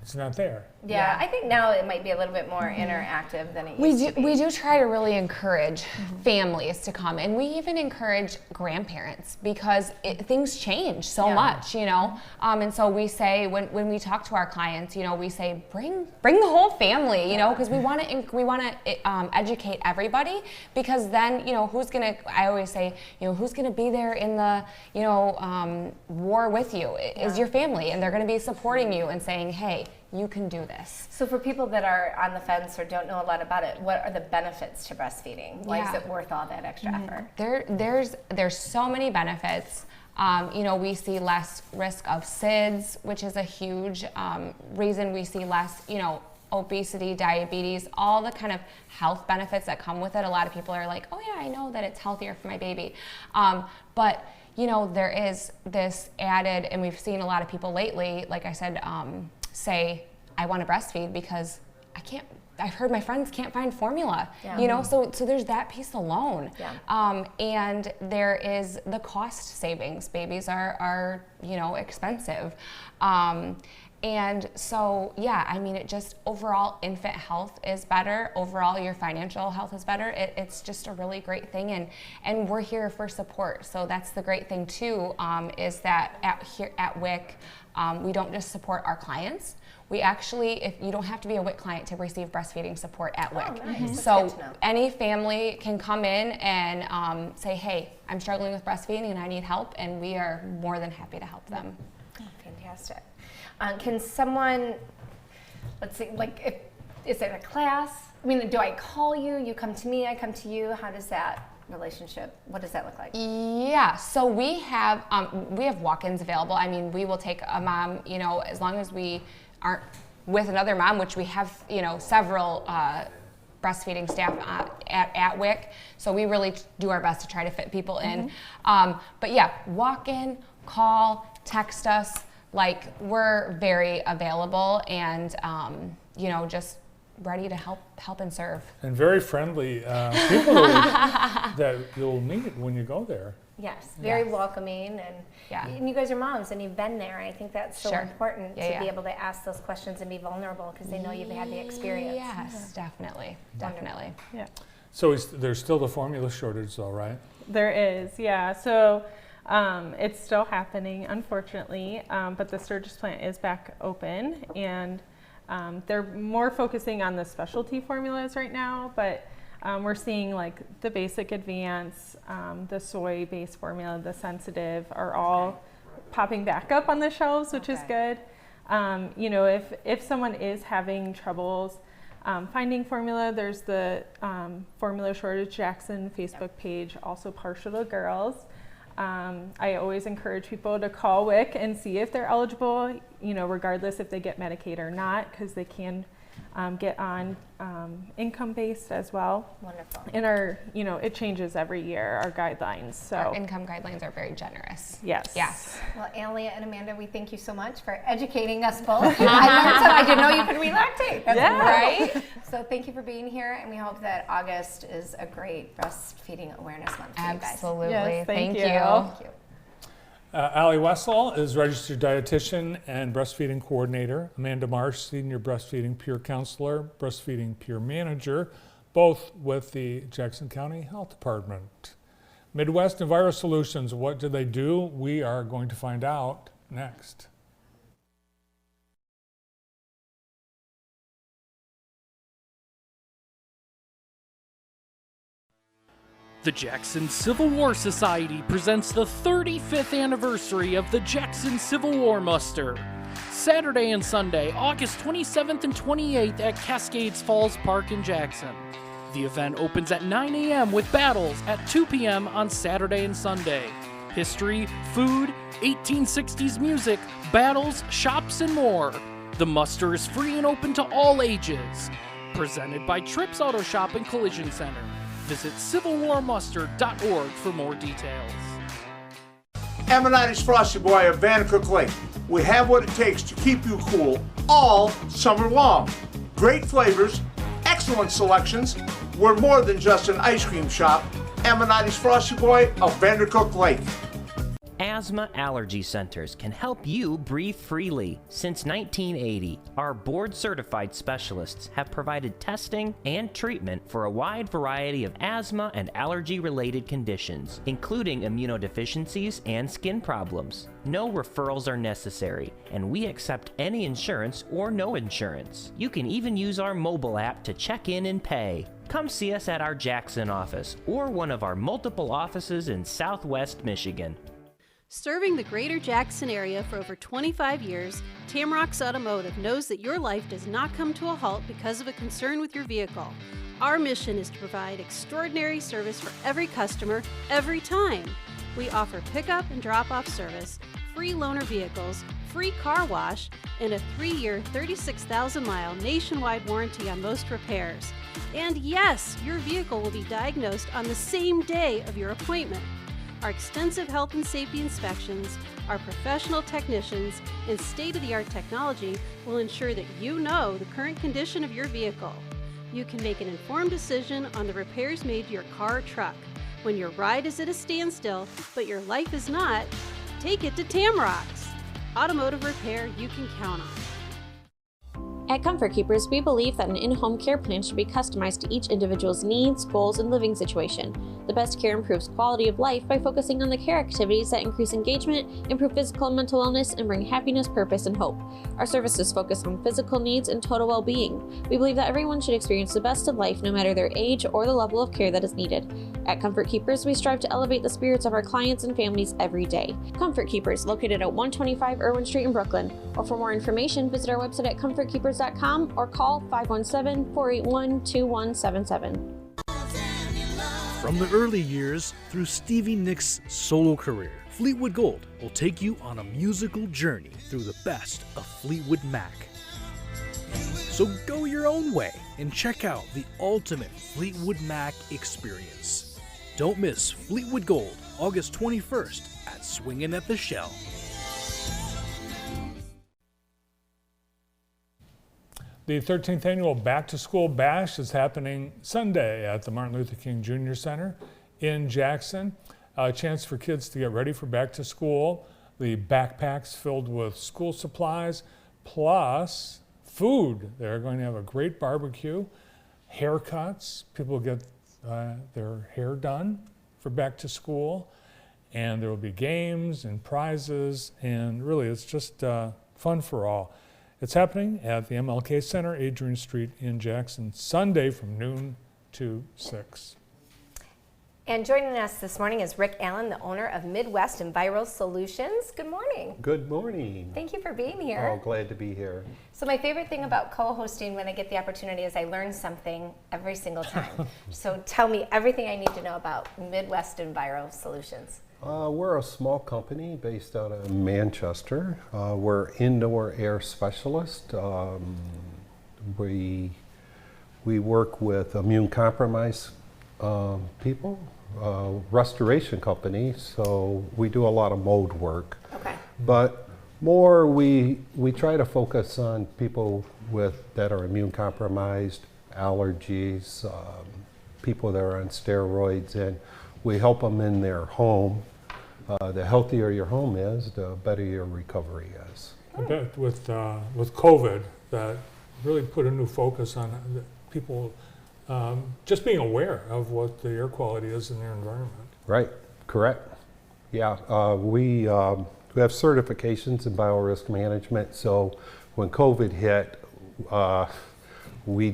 It's not there. Yeah, I think now it might be a little bit more interactive than it used to be. We do try to really encourage families to come, and we even encourage grandparents, because things change so much, and so we say when we talk to our clients, we say bring the whole family, because we want to educate everybody, because then I always say who's gonna be there in the war with you is your family, and they're gonna be supporting you and saying, hey, you can do this. So for people that are on the fence or don't know a lot about it, what are the benefits to breastfeeding? Why is it worth all that extra effort? There's so many benefits. We see less risk of SIDS, which is a huge reason. We see less, obesity, diabetes, all the kind of health benefits that come with it. A lot of people are like, oh yeah, I know that it's healthier for my baby. But there is this added, and we've seen a lot of people lately, like I said, say, I want to breastfeed because I've heard my friends can't find formula, Yeah. you know, so there's that piece alone. Yeah. And there is the cost savings. Babies are you know, expensive. And so, yeah, I mean, it just overall infant health is better. Overall, your financial health is better. It's just a really great thing, and we're here for support. So that's the great thing too, is that here at WIC, we don't just support our clients. We actually, if you don't have to be a WIC client to receive breastfeeding support at WIC. Oh, nice. That's So good to know. any family can come in and say, hey, I'm struggling with breastfeeding and I need help, and we are more than happy to help them. Oh, fantastic. Can someone, let's see, like, is it a class? I mean, do I call you? You come to me, I come to you? How does that relationship, what does that look like? Yeah, so we have walk-ins available. I mean, we will take a mom, you know, as long as we aren't with another mom, which we have, you know, several breastfeeding staff at WIC. So we really do our best to try to fit people in. But yeah, walk in, call, text us. Like, we're very available and, you know, just ready to help and serve. And very friendly people that you'll meet when you go there. Yes, very welcoming, and you guys are moms and you've been there. I think that's so important to be able to ask those questions and be vulnerable because they know you've had the experience. Yes, definitely. Yeah. So there's still the formula shortage though, right? There is, yeah. So it's still happening, unfortunately, but the Sturgis plant is back open, and they're more focusing on the specialty formulas right now, but we're seeing like the basic advance, the soy-based formula, the sensitive are all popping back up on the shelves, which is good. You know, if someone is having troubles finding formula, there's the Formula Shortage Jackson Facebook page, also partial to girls. I always encourage people to call WIC and see if they're eligible, you know, regardless if they get Medicaid or not, because they can get on income-based as well. Wonderful. And you know, it changes every year, our guidelines. So our income guidelines are very generous. Yes. Yes. Well, Alia and Amanda, we thank you so much for educating us both. I learned something. I didn't know you could relactate. That's right. So thank you for being here, and we hope that August is a great breastfeeding awareness month for you guys. Absolutely. Yes, thank you. Thank you. Allie Wessel is registered dietitian and breastfeeding coordinator. Amanda Marsh, senior breastfeeding peer counselor, breastfeeding peer manager, both with the Jackson County Health Department. Midwest Enviro Solutions, what do they do? We are going to find out next. The Jackson Civil War Society presents the 35th anniversary of the Jackson Civil War Muster. Saturday and Sunday, August 27th and 28th at Cascades Falls Park in Jackson. The event opens at 9 a.m. with battles at 2 p.m. on Saturday and Sunday. History, food, 1860s music, battles, shops, and more. The muster is free and open to all ages. Presented by Trips Auto Shop and Collision Center. Visit civilwarmuster.org for more details. Ammonite's Frosty Boy of Vandercook Lake. We have what it takes to keep you cool all summer long. Great flavors, excellent selections. We're more than just an ice cream shop. Ammonite's Frosty Boy of Vandercook Lake. Asthma Allergy Centers can help you breathe freely. Since 1980, our board-certified specialists have provided testing and treatment for a wide variety of asthma and allergy-related conditions, including immunodeficiencies and skin problems. No referrals are necessary, and we accept any insurance or no insurance. You can even use our mobile app to check in and pay. Come see us at our Jackson office or one of our multiple offices in Southwest Michigan. Serving the greater Jackson area for over 25 years, Tamrock's Automotive knows that your life does not come to a halt because of a concern with your vehicle. Our mission is to provide extraordinary service for every customer, every time. We offer pickup and drop-off service, free loaner vehicles, free car wash, and a 3-year, 36,000-mile nationwide warranty on most repairs. And yes, your vehicle will be diagnosed on the same day of your appointment. Our extensive health and safety inspections, our professional technicians, and state-of-the-art technology will ensure that you know the current condition of your vehicle. You can make an informed decision on the repairs made to your car or truck. When your ride is at a standstill, but your life is not, take it to Tamrocks. Automotive repair you can count on. At Comfort Keepers, we believe that an in-home care plan should be customized to each individual's needs, goals, and living situation. The best care improves quality of life by focusing on the care activities that increase engagement, improve physical and mental wellness, and bring happiness, purpose, and hope. Our services focus on physical needs and total well-being. We believe that everyone should experience the best of life no matter their age or the level of care that is needed. At Comfort Keepers, we strive to elevate the spirits of our clients and families every day. Comfort Keepers, located at 125 Irwin Street in Brooklyn. Or for more information, visit our website at comfortkeepers.com or call 517-481-2177. From the early years through Stevie Nicks' solo career, Fleetwood Gold will take you on a musical journey through the best of Fleetwood Mac. So go your own way and check out the ultimate Fleetwood Mac experience. Don't miss Fleetwood Gold, August 21st at Swingin' at the Shell. The 13th annual Back to School Bash is happening Sunday at the Martin Luther King Jr. Center in Jackson. A chance for kids to get ready for back to school. The backpacks filled with school supplies, plus food. They're going to have a great barbecue, haircuts. People get their hair done for back to school. And there will be games and prizes. And really, it's just fun for all. It's happening at the MLK Center, Adrian Street in Jackson, Sunday from noon to 6. And joining us this morning is Rick Allen, the owner of Midwest Enviro Solutions. Good morning. Good morning. Thank you for being here. Oh, glad to be here. So my favorite thing about co-hosting when I get the opportunity is I learn something every single time. So tell me everything I need to know about Midwest Enviro Solutions. We're a small company based out of Manchester. We're indoor air specialist. We work with immune compromised people, restoration company, so we do a lot of mold work. Okay. But more we try to focus on people that are immune compromised, allergies, people that are on steroids, and we help them in their home. The healthier your home is, the better your recovery is. I bet with COVID, that really put a new focus on people just being aware of what the air quality is in their environment. Right, correct. Yeah, we have certifications in biorisk management, so when COVID hit, we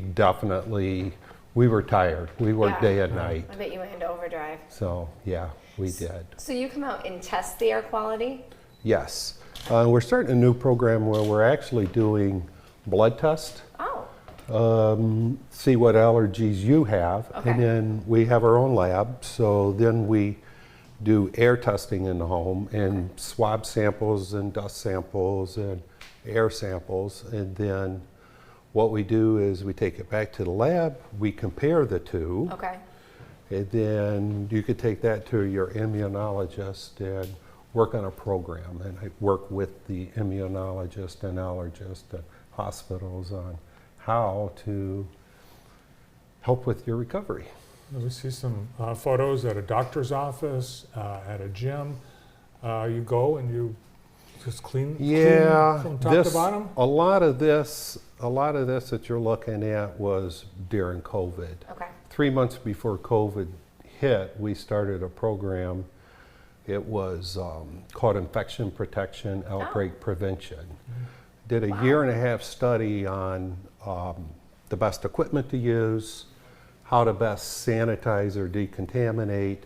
were tired. We worked day and night. I bet you went into overdrive. So yeah, we did. So you come out and test the air quality? Yes. We're starting a new program where we're actually doing blood tests. Oh. See what allergies you have. Okay. And then we have our own lab. So then we do air testing in the home and swab samples and dust samples and air samples. And then what we do is we take it back to the lab, we compare the two. Okay. And then you could take that to your immunologist and work on a program. And I work with the immunologist and allergist and hospitals on how to help with your recovery. We see some photos at a doctor's office, at a gym. You go and you just clean from top to bottom? A lot of this that you're looking at was during COVID. Okay. 3 months before COVID hit, we started a program. It was called Infection Protection Outbreak Prevention. Did a year-and-a-half study on the best equipment to use, how to best sanitize or decontaminate,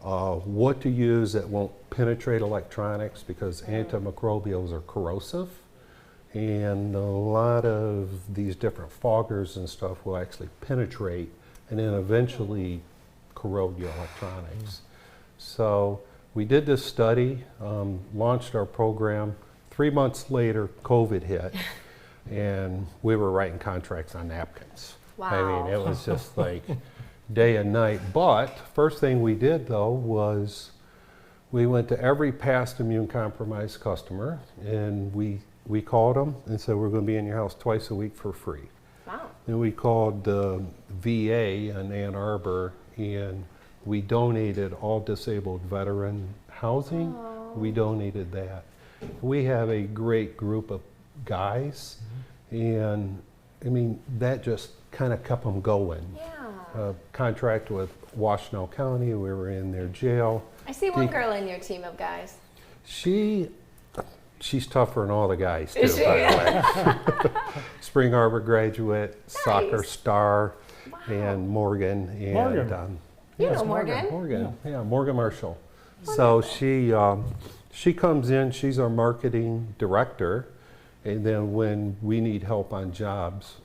what to use that won't penetrate electronics because antimicrobials are corrosive. And a lot of these different foggers and stuff will actually penetrate and then eventually corrode your electronics. So we did this study, launched our program. 3 months later, COVID hit, and we were writing contracts on napkins. Wow. I mean, it was just like day and night. But first thing we did, though, was We went to every past immune-compromised customer, and we called them and said, we're going to be in your house twice a week for free. Wow. And we called the VA in Ann Arbor, and we donated all disabled veteran housing. We donated that. We have a great group of guys, and I mean, that just kind of kept them going. Yeah. Contract with Washtenaw County, we were in their jail. I see one girl in your team of guys. She's tougher than all the guys too, Is she? by the way. Spring Harbor graduate, soccer star, and Morgan. And, Morgan. You know Morgan. Morgan, yeah, Morgan Marshall. So she comes in, she's our marketing director, and then when we need help on jobs,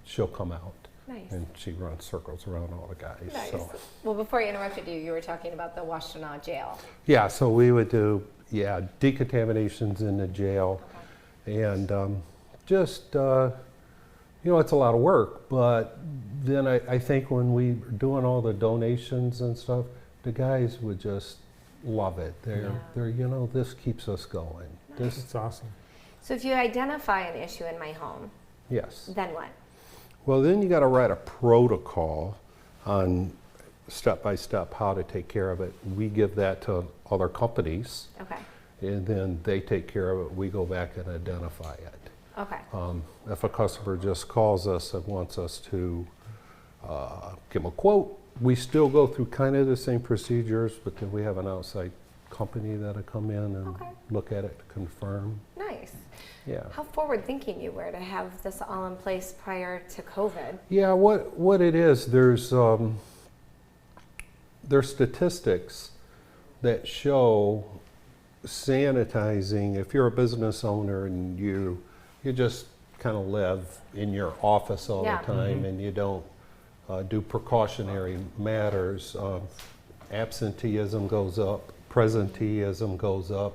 she'll come out. Nice. And she runs circles around all the guys. Nice. So. Well, before I interrupted you, you were talking about the Washtenaw jail. Yeah, so we would do, decontaminations in the jail. Okay. And just, it's a lot of work, but then I think when we were doing all the donations and stuff, the guys would just love it. They're this keeps us going. Nice. It's awesome. So if you identify an issue in my home, Yes. then what? Well, then you got to write a protocol on step by step how to take care of it. We give that to other companies. Okay. And then they take care of it. We go back and identify it. Okay. If a customer just calls us and wants us to give them a quote, we still go through kind of the same procedures, but then we have an outside company that'll come in and look at it to confirm. Nice. Yeah. How forward thinking you were to have this all in place prior to COVID. Yeah, what it is, there's statistics that show sanitizing. If you're a business owner and you just kind of live in your office all the time and you don't do precautionary matters, absenteeism goes up, presenteeism goes up.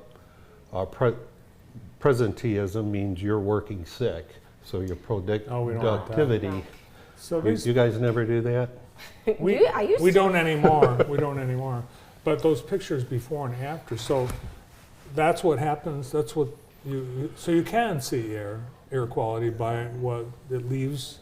Presenteeism means you're working sick, so your productivity. So you guys never do that? We don't anymore. We don't anymore. But those pictures before and after, so that's what happens. That's what so you can see air quality by what it leaves.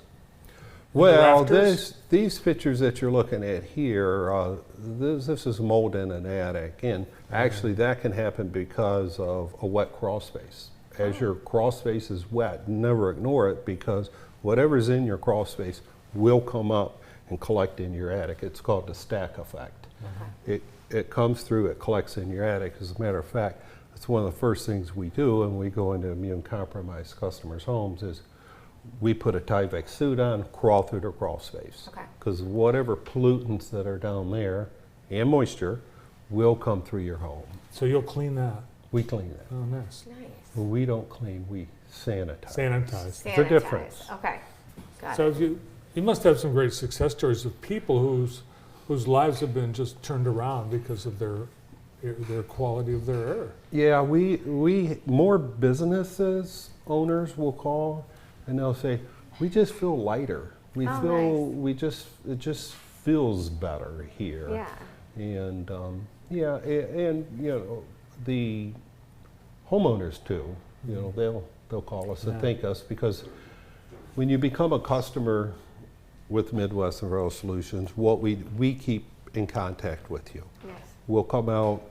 Well, these pictures that you're looking at here, this is mold in an attic, and actually that can happen because of a wet crawl space. As your crawl space is wet, never ignore it, because whatever's in your crawl space will come up and collect in your attic. It's called the stack effect. It comes through, it collects in your attic. As a matter of fact, that's one of the first things we do when we go into immune-compromised customers' homes is we put a Tyvek suit on, crawl through the crawl space. Because whatever pollutants that are down there and moisture will come through your home. So you'll clean that? We clean that. Oh, nice. Well, we don't clean, we sanitize. Sanitize. It's a difference. Okay. Got So it. you must have some great success stories of people whose lives have been just turned around because of their quality of their air. Yeah, we more businesses owners will call and they'll say, we just feel lighter. We feel it just feels better here. Yeah. And and the homeowners too. They'll call us and thank us, because when you become a customer with Midwest Environmental Solutions, we keep in contact with you. Yes. We'll come out.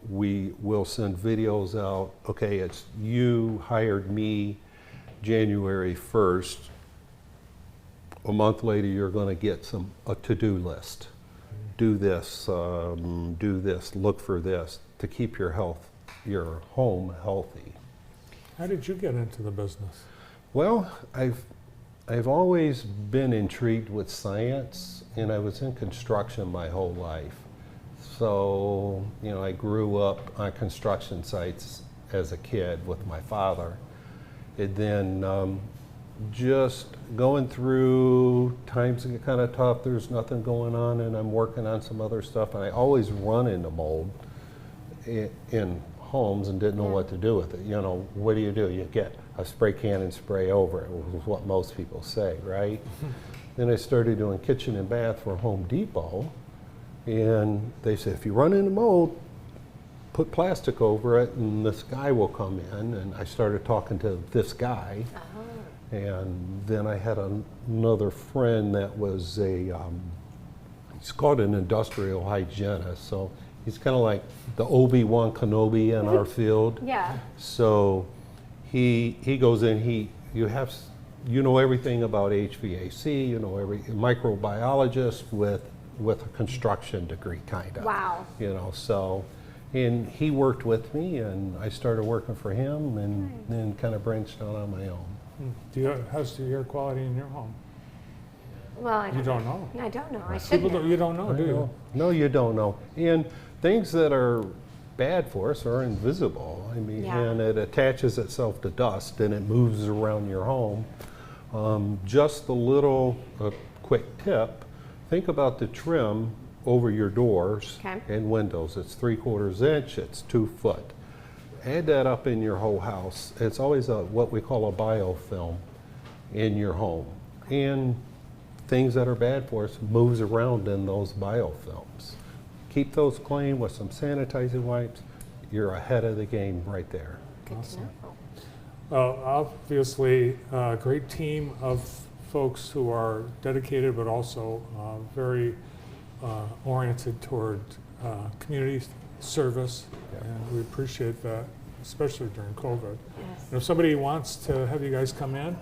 We will send videos out. Okay, it's you hired me January 1st. A month later, you're going to get a to-do list. Do this, look for this, to keep your home healthy. How did you get into the business? Well, I've always been intrigued with science, and I was in construction my whole life. So, I grew up on construction sites as a kid with my father. And then just going through times get kind of tough, there's nothing going on, and I'm working on some other stuff, and I always run into mold in homes and didn't know what to do with it. What do? You get a spray can and spray over it, which is what most people say, right? Then I started doing kitchen and bath for Home Depot, and they said, if you run into mold, put plastic over it, and this guy will come in, and I started talking to this guy. And then I had another friend that was he's called an industrial hygienist, so he's kind of like the Obi-Wan Kenobi in our field. Yeah. So he goes in, you know everything about HVAC, you know every microbiologist with a construction degree, kind of. Wow. You know, so, and he worked with me, and I started working for him, and then kind of branched out on my own. How's the air quality in your home? Well, You don't know. I don't know. I should know. You don't know, do you? No, you don't know. And things that are bad for us are invisible. I mean, and it attaches itself to dust, and it moves around your home. Just a quick tip, think about the trim over your doors and windows. It's 3/4 inch, it's 2 foot. Add that up in your whole house. It's always what we call a biofilm in your home. And things that are bad for us moves around in those biofilms. Keep those clean with some sanitizing wipes. You're ahead of the game right there. Good to know. Well, obviously, a great team of folks who are dedicated but also very oriented toward community service, and we appreciate that, especially during COVID. Yes. And if somebody wants to have you guys come in,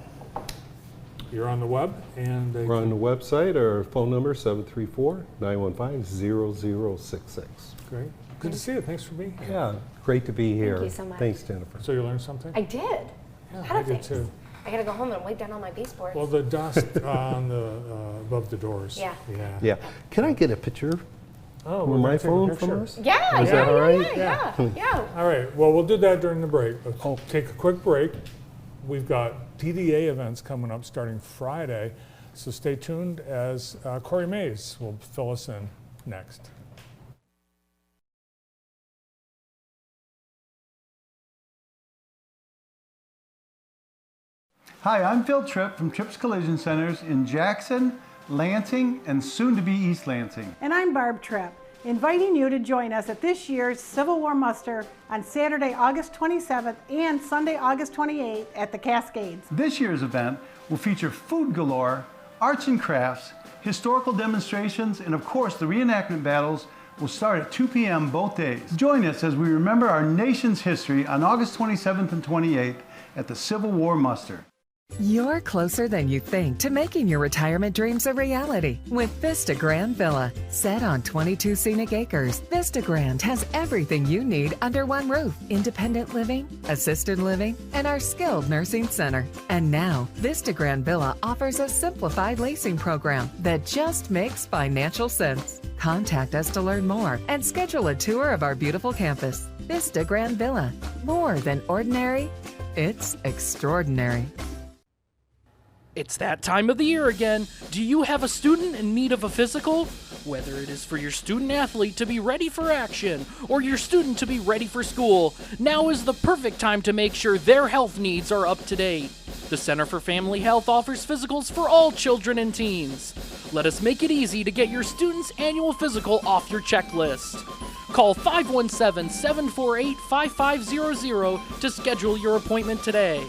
you're on the web, and We're on the website. Our phone number 734-915-0066. Great. Good to see you. Thanks for being here. Yeah, great to be here. Thank you so much. Thanks, Jennifer. So you learned something? I did. Yeah, How I of did things. too. I gotta go home and wipe down all my baseboards. Well, the dust on the above the doors. Yeah. Yeah. Can I get a picture? Oh, with my phone from us? Yeah, Is that all right? yeah. All right. Well, we'll do that during the break. Let's take a quick break. We've got DDA events coming up starting Friday, so stay tuned as Corey Mays will fill us in next. Hi, I'm Phil Tripp from Tripp's Collision Centers in Jackson, Lansing, and soon to be East Lansing. And I'm Barb Tripp, inviting you to join us at this year's Civil War Muster on Saturday, August 27th and Sunday, August 28th at the Cascades. This year's event will feature food galore, arts and crafts, historical demonstrations, and of course the reenactment battles will start at 2 p.m. both days. Join us as we remember our nation's history on August 27th and 28th at the Civil War Muster. You're closer than you think to making your retirement dreams a reality with Vista Grand Villa. Set on 22 scenic acres, Vista Grand has everything you need under one roof. Independent living, assisted living, and our skilled nursing center. And now, Vista Grand Villa offers a simplified leasing program that just makes financial sense. Contact us to learn more and schedule a tour of our beautiful campus. Vista Grand Villa. More than ordinary, it's extraordinary. It's that time of the year again. Do you have a student in need of a physical? Whether it is for your student athlete to be ready for action or your student to be ready for school, now is the perfect time to make sure their health needs are up to date. The Center for Family Health offers physicals for all children and teens. Let us make it easy to get your student's annual physical off your checklist. Call 517-748-5500 to schedule your appointment today.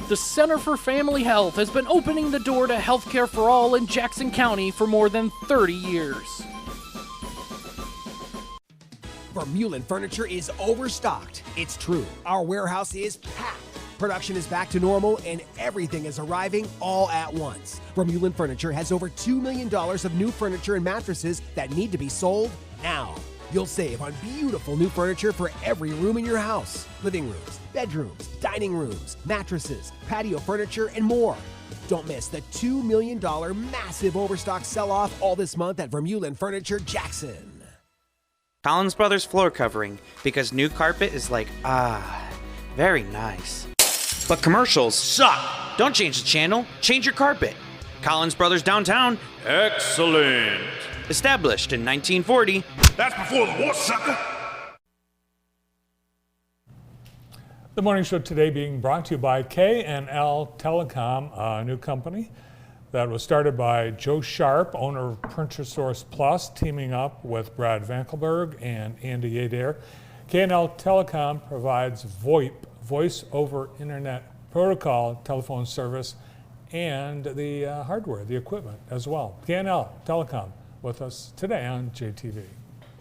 The Center for Family Health has been opening the door to healthcare for all in Jackson County for more than 30 years. Vermeulen Furniture is overstocked. It's true. Our warehouse is packed. Production is back to normal and everything is arriving all at once. Vermeulen Furniture has over $2 million of new furniture and mattresses that need to be sold now. You'll save on beautiful new furniture for every room in your house. Living rooms, bedrooms, dining rooms, mattresses, patio furniture, and more. Don't miss the $2 million massive overstock sell-off all this month at Vermeulen Furniture Jackson. Collins Brothers floor covering, because new carpet is like, very nice. But commercials suck. Don't change the channel, change your carpet. Collins Brothers Downtown, excellent. Established in 1940. That's before the war, sucker. The morning show today being brought to you by K&L Telecom, a new company that was started by Joe Sharp, owner of Printer Source Plus, teaming up with Brad Vankelberg and Andy Adair. K&L Telecom provides VoIP, Voice over Internet Protocol telephone service, and the hardware, the equipment as well. K&L Telecom with us today on JTV.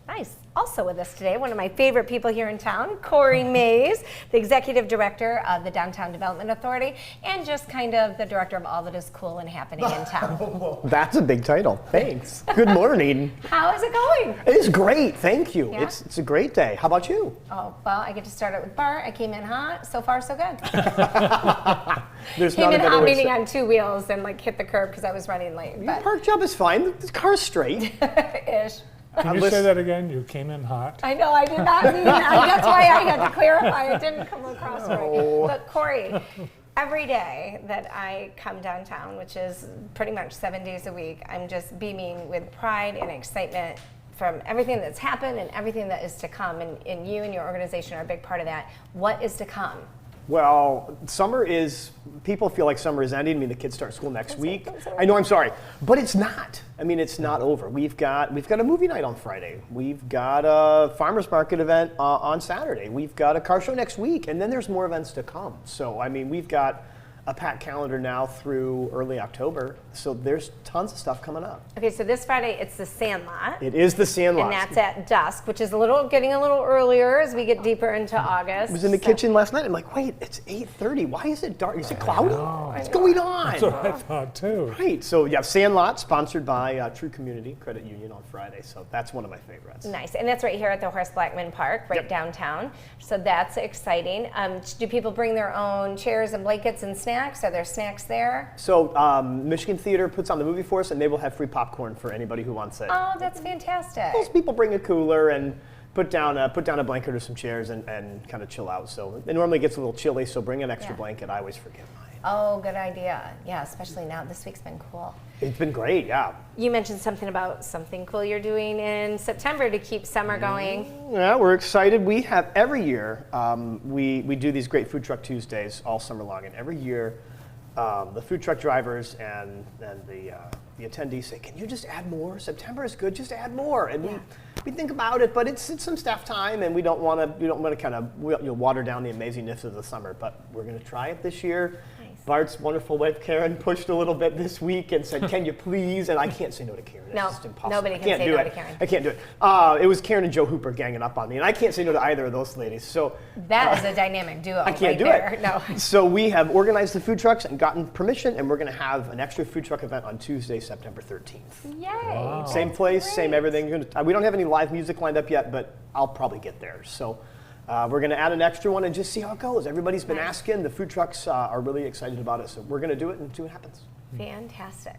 Nice. Also with us today, one of my favorite people here in town, Corey Mays, the Executive Director of the Downtown Development Authority, and just kind of the Director of all that is cool and happening in town. That's a big title. Thanks. Good morning. How is it going? It's great. Thank you. Yeah? It's a great day. How about you? Oh, well, I get to start it with Bart. I came in hot. So far, so good. There's Came not in a better hot, way to meaning say- on 2 wheels and like hit the curb because I was running late. Your park job is fine. The car's straight. Ish. Can you say that again? You came in hot? I know, I did not mean that. That's why I had to clarify. It didn't come across right. But Corey, every day that I come downtown, which is pretty much 7 days a week, I'm just beaming with pride and excitement from everything that's happened and everything that is to come. And you and your organization are a big part of that. What is to come? Well, summer is, people feel like summer is ending. I mean, the kids start school next week. I know, I'm sorry, but it's not. I mean, it's not over. We've got a movie night on Friday. We've got a farmer's market event on Saturday. We've got a car show next week, and then there's more events to come. So, I mean, we've got a packed calendar now through early October. So there's tons of stuff coming up. Okay, so this Friday it's the Sandlot. It is the Sandlot. And that's at dusk, which is getting a little earlier as we get deeper into August. I was in the kitchen last night. I'm like, wait, it's 8:30. Why is it dark? Is it cloudy? What's going on? That's what I thought too. Right. So yeah, Sandlot, sponsored by True Community Credit Union on Friday. So that's one of my favorites. Nice, and that's right here at the Horace Blackman Park, right downtown. So that's exciting. Do people bring their own chairs and blankets and snacks? Are there snacks there? So Michigan Theater puts on the movie for us, and they will have free popcorn for anybody who wants it. Oh, that's fantastic. Most people bring a cooler and put down a blanket or some chairs and kind of chill out. So it normally gets a little chilly, so bring an extra blanket. I always forget mine. Oh, good idea. Yeah, especially now. This week's been cool. It's been great, yeah. You mentioned something about something cool you're doing in September to keep summer going. Yeah, we're excited. We have every year, we do these great Food Truck Tuesdays all summer long, and every year the food truck drivers and the attendees say, can you just add more? September is good, just add more. And we think about it, but it's some staff time, and we don't want to kind of water down the amazingness of the summer, but we're going to try it this year. Bart's wonderful wife, Karen, pushed a little bit this week and said, can you please? And I can't say no to Karen. No, It's just impossible. nobody I can can't say do no it. to Karen. I can't do it. It was Karen and Joe Hooper ganging up on me, and I can't say no to either of those ladies. So That is a dynamic duo. I can't right do there. it. No. So we have organized the food trucks and gotten permission, and we're going to have an extra food truck event on Tuesday, September 13th. Yay. Same place, same everything. We don't have any live music lined up yet, but I'll probably get there. So we're going to add an extra one and just see how it goes. Everybody's been asking. The food trucks are really excited about it, so we're going to do it and see what happens. Fantastic.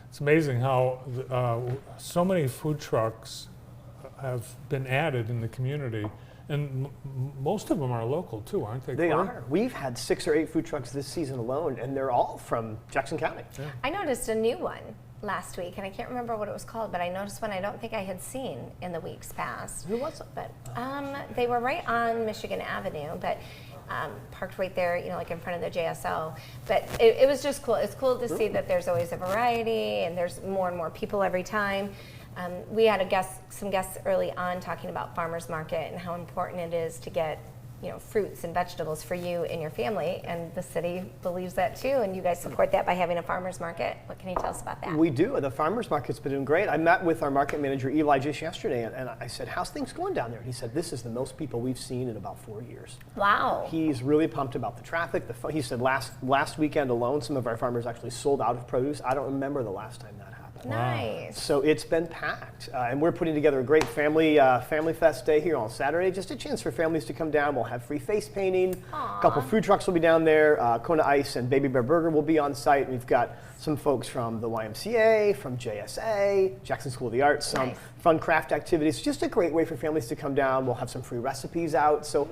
It's amazing how so many food trucks have been added in the community, and most of them are local too, aren't they? They Corey? are. We've had 6 or 8 food trucks this season alone, and they're all from Jackson County. I noticed a new one last week, and I can't remember what it was called, but I noticed one I don't think I had seen in the weeks past. Who was it? But they were right on Michigan Avenue, but parked right there, like in front of the JSO. But it was just cool. It's cool to see that there's always a variety, and there's more and more people every time. We had some guests early on talking about farmers market and how important it is to get fruits and vegetables for you and your family, and the city believes that too, and you guys support that by having a farmers market. What can you tell us about that? We do. The farmers market's been doing great. I met with our market manager, Eli, just yesterday, and I said, how's things going down there? And he said, this is the most people we've seen in about 4 years. Wow. He's really pumped about the traffic. He said last weekend alone, some of our farmers actually sold out of produce. I don't remember the last time that happened. Nice. So it's been packed, and we're putting together a great family fest day here on Saturday. Just a chance for families to come down. We'll have free face painting. A couple food trucks will be down there. Kona Ice and Baby Bear Burger will be on site. We've got some folks from the YMCA, from JSA, Jackson School of the Arts, some fun craft activities. Just a great way for families to come down. We'll have some free recipes out. So,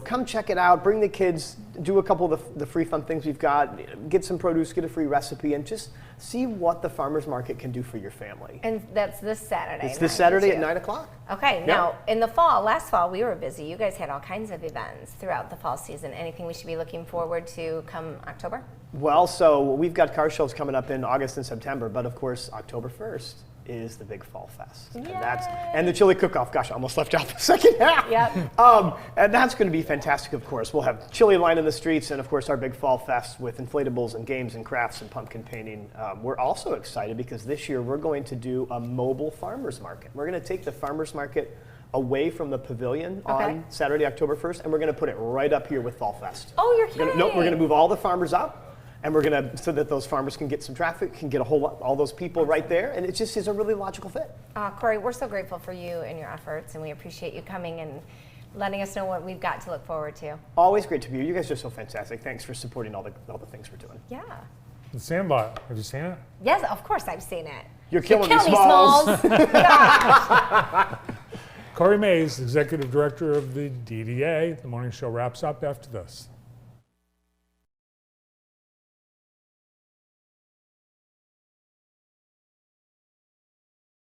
come check it out. Bring the kids. Do a couple of the free fun things we've got. Get some produce. Get a free recipe, and just see what the farmers market can do for your family. And that's this Saturday. It's this Saturday at 9 o'clock. Okay, now in the fall, last fall, we were busy. You guys had all kinds of events throughout the fall season. Anything we should be looking forward to come October? Well, so we've got car shows coming up in August and September, but of course, October 1st is the Big Fall Fest. And the chili cook-off. Gosh, I almost left out the second half. Yep. And that's going to be fantastic, of course. We'll have chili line in the streets and, of course, our Big Fall Fest with inflatables and games and crafts and pumpkin painting. We're also excited because this year we're going to do a mobile farmers market. We're going to take the farmers market away from the pavilion on Saturday, October 1st, and we're going to put it right up here with Fall Fest. Oh, you're kidding. We're going to move all the farmers up, and we're going to, so that those farmers can get some traffic, can get a whole lot, all those people right there, and it just is a really logical fit. Corey, we're so grateful for you and your efforts, and we appreciate you coming and letting us know what we've got to look forward to. Always great to be here. You guys are so fantastic. Thanks for supporting all the things we're doing. Yeah. The Sandbot, have you seen it? Yes, of course I've seen it. You're killing me, Smalls. Corey Mays, Executive Director of the DDA. The morning show wraps up after this.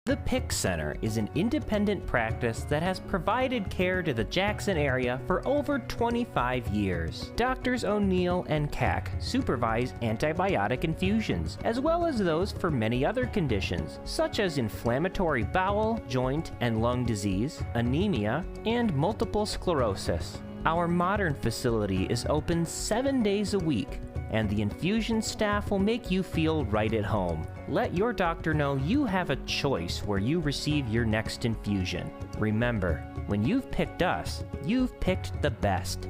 The PIC Center is an independent practice that has provided care to the Jackson area for over 25 years. Doctors O'Neill and Cack supervise antibiotic infusions, as well as those for many other conditions, such as inflammatory bowel, joint, and lung disease, anemia, and multiple sclerosis. Our modern facility is open 7 days a week, and the infusion staff will make you feel right at home. Let your doctor know you have a choice where you receive your next infusion. Remember, when you've picked us, you've picked the best.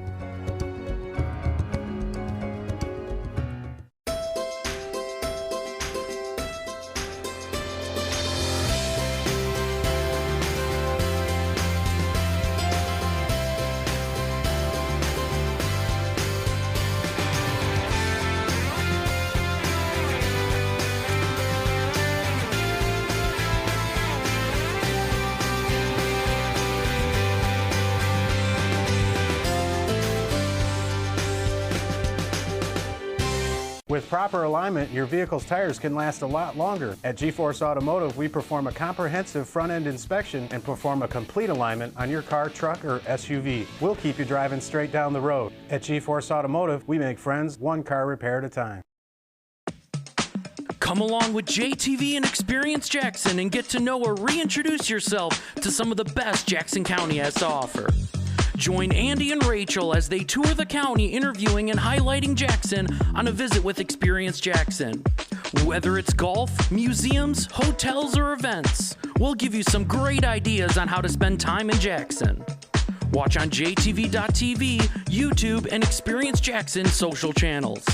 With proper alignment, your vehicle's tires can last a lot longer. At G-Force Automotive, we perform a comprehensive front-end inspection and perform a complete alignment on your car, truck, or SUV. We'll keep you driving straight down the road. At G-Force Automotive, we make friends one car repair at a time. Come along with JTV and Experience Jackson and get to know or reintroduce yourself to some of the best Jackson County has to offer. Join Andy and Rachel as they tour the county interviewing and highlighting Jackson on a visit with Experience Jackson. Whether it's golf, museums, hotels, or events, we'll give you some great ideas on how to spend time in Jackson. Watch on JTV.tv, YouTube, and Experience Jackson social channels.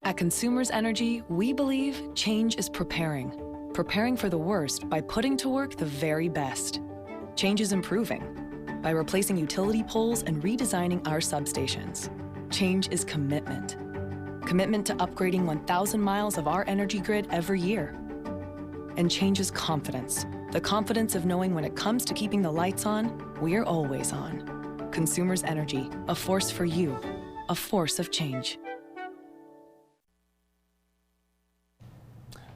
At Consumers Energy, we believe change is preparing for the worst by putting to work the very best. Change is improving by replacing utility poles and redesigning our substations. Change is commitment to upgrading 1,000 miles of our energy grid every year. And change is confidence, the confidence of knowing when it comes to keeping the lights on, we're always on. Consumers Energy, a force for you, a force of change.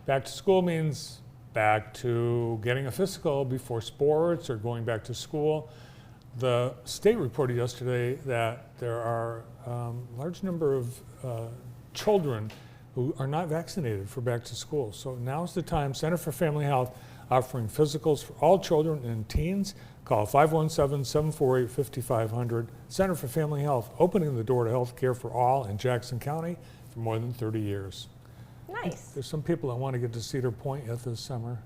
Back to school means back to getting a physical before sports or going back to school. The state reported yesterday that there are a large number of children who are not vaccinated for back to school. So now's the time. Center for Family Health offering physicals for all children and teens. Call 517-748-5500. Center for Family Health, opening the door to health care for all in Jackson County for more than 30 years. Nice. There's some people that want to get to Cedar Point yet this summer.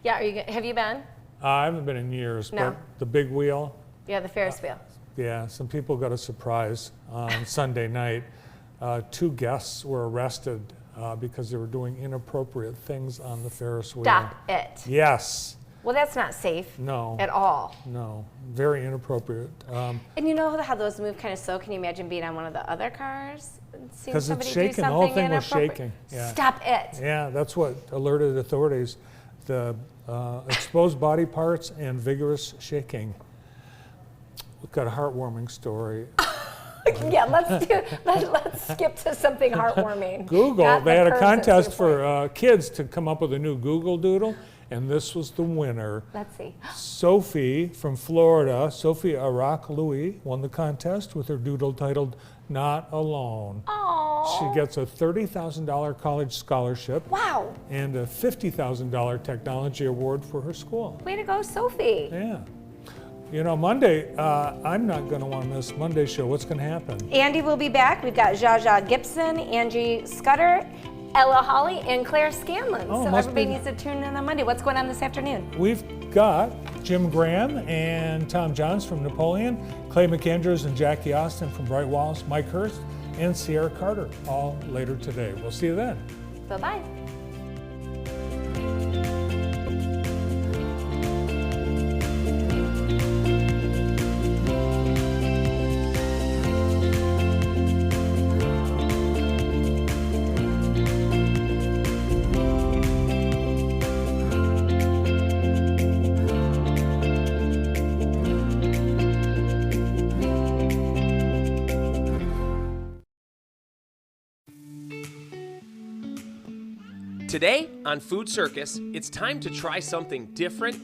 Yeah, have you been? I haven't been in years, No. but the big wheel, Yeah, the Ferris wheel. yeah, some people got a surprise on Sunday night. 2 guests were arrested because they were doing inappropriate things on the Ferris wheel. Stop it. Yes. Well, that's not safe. No. At all. No. Very inappropriate. And you know how those move kind of slow? Can you imagine being on one of the other cars and seeing Because somebody it's do shaking. The something whole thing was inappropriate? shaking. Yeah. Stop it. Yeah, that's what alerted authorities. The exposed body parts and vigorous shaking. We've got a heartwarming story. Yeah, let's skip to something heartwarming. Google, Not they the had a curves at contest Super for kids to come up with a new Google Doodle, and this was the winner. Let's see. Sophie from Florida, Sophie Arak Louis, won the contest with her doodle titled Not Alone. Aww. She gets a $30,000 college scholarship. Wow. And a $50,000 technology award for her school. Way to go, Sophie. Yeah. You know, Monday, I'm not going to want to miss Monday's show. What's going to happen? Andy will be back. We've got Zsa Gibson, Angie Scudder, Ella Hawley, and Claire Scanlon. Oh, so must everybody be- needs to tune in on Monday. What's going on this afternoon? We've got Jim Graham and Tom Johns from Napoleon, Clay McAndrews and Jackie Austin from Bright Walls, Mike Hurst, and Sierra Carter, all later today. We'll see you then. Bye-bye. Today on Food Circus, it's time to try something different